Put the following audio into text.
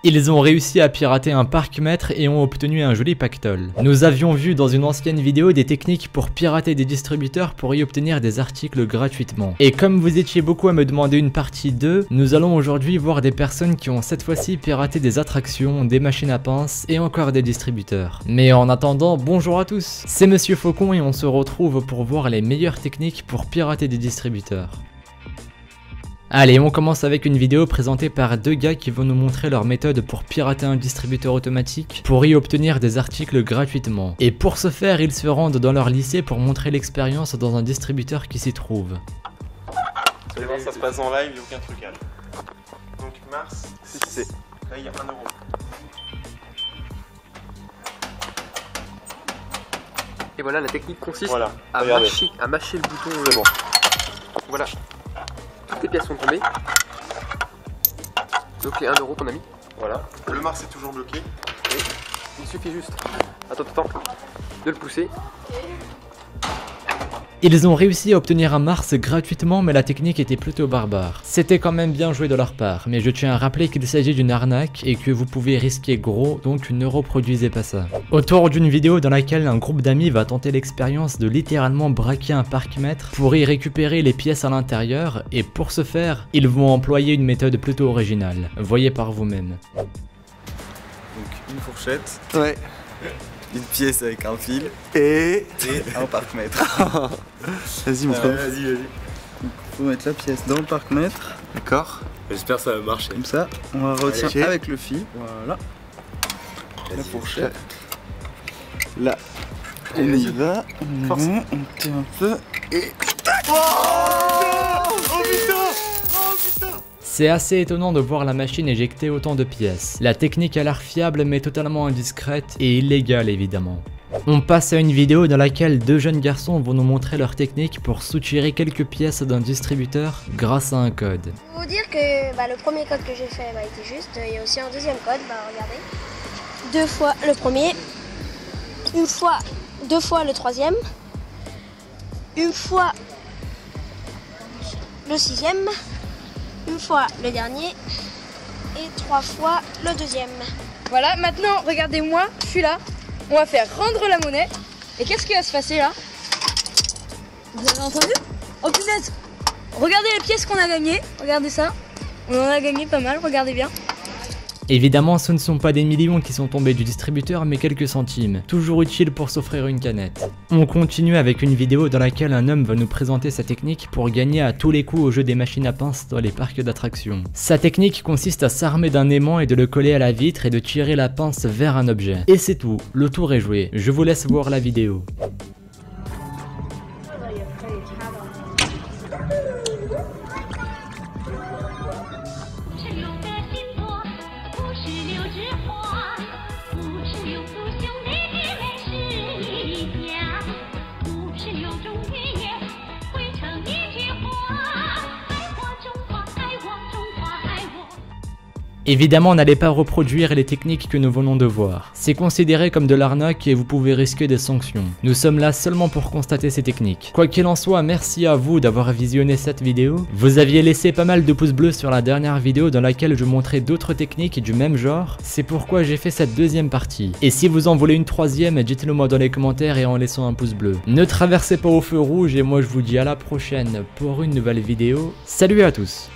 Ils ont réussi à pirater un parc-mètre et ont obtenu un joli pactole. Nous avions vu dans une ancienne vidéo des techniques pour pirater des distributeurs pour y obtenir des articles gratuitement. Et comme vous étiez beaucoup à me demander une partie 2, nous allons aujourd'hui voir des personnes qui ont cette fois-ci piraté des attractions, des machines à pince et encore des distributeurs. Mais en attendant, bonjour à tous, c'est Monsieur Faucon et on se retrouve pour voir les meilleures techniques pour pirater des distributeurs. Allez, on commence avec une vidéo présentée par deux gars qui vont nous montrer leur méthode pour pirater un distributeur automatique pour y obtenir des articles gratuitement. Et pour ce faire, ils se rendent dans leur lycée pour montrer l'expérience dans un distributeur qui s'y trouve. Vous allez voir, ça se passe en live, il n'y a aucun trucage. Donc Mars, c'est là il y a 1 euro. Et voilà, la technique consiste à mâcher le bouton. C'est bon. Voilà. Toutes les pièces sont tombées. Donc les 1 euro qu'on a mis. Voilà. Le Mars est toujours bloqué. Et il suffit juste, attends, de le pousser. Ils ont réussi à obtenir un Mars gratuitement, mais la technique était plutôt barbare. C'était quand même bien joué de leur part, mais je tiens à rappeler qu'il s'agit d'une arnaque et que vous pouvez risquer gros, donc ne reproduisez pas ça. Autour d'une vidéo dans laquelle un groupe d'amis va tenter l'expérience de littéralement braquer un parc-mètre pour y récupérer les pièces à l'intérieur, et pour ce faire, ils vont employer une méthode plutôt originale. Voyez par vous-même. Donc une fourchette. Ouais. Une pièce avec un fil Et un parc-mètre. vas-y, montre. Vas-y. Faut mettre la pièce dans le parc-mètre. D'accord. J'espère que ça va marcher. Comme ça, on va retirer Allez. avec le fil. Voilà. La fourchette. Là. On y va. On tire un peu. Et. C'est assez étonnant de voir la machine éjecter autant de pièces. La technique a l'air fiable mais totalement indiscrète et illégale évidemment. On passe à une vidéo dans laquelle deux jeunes garçons vont nous montrer leur technique pour soutirer quelques pièces d'un distributeur grâce à un code. Pour vous dire que le premier code que j'ai fait était juste, il y a aussi un deuxième code, regardez. 2 fois le premier, 2 fois le troisième, 1 fois le 6e, 1 fois le dernier et 3 fois le deuxième. Voilà, maintenant regardez-moi, je suis là. On va faire rendre la monnaie. Et qu'est-ce qui va se passer là? Vous avez entendu? Oh punaise! Regardez les pièces qu'on a gagnées. Regardez ça. On en a gagné pas mal, regardez bien. Évidemment, ce ne sont pas des millions qui sont tombés du distributeur, mais quelques centimes, toujours utile pour s'offrir une canette. On continue avec une vidéo dans laquelle un homme va nous présenter sa technique pour gagner à tous les coups au jeu des machines à pince dans les parcs d'attractions. Sa technique consiste à s'armer d'un aimant et de le coller à la vitre et de tirer la pince vers un objet. Et c'est tout, le tour est joué, je vous laisse voir la vidéo. Évidemment, n'allez pas reproduire les techniques que nous venons de voir. C'est considéré comme de l'arnaque et vous pouvez risquer des sanctions. Nous sommes là seulement pour constater ces techniques. Quoi qu'il en soit, merci à vous d'avoir visionné cette vidéo. Vous aviez laissé pas mal de pouces bleus sur la dernière vidéo dans laquelle je montrais d'autres techniques du même genre. C'est pourquoi j'ai fait cette deuxième partie. Et si vous en voulez une troisième, dites-le moi dans les commentaires et en laissant un pouce bleu. Ne traversez pas au feu rouge et moi je vous dis à la prochaine pour une nouvelle vidéo. Salut à tous!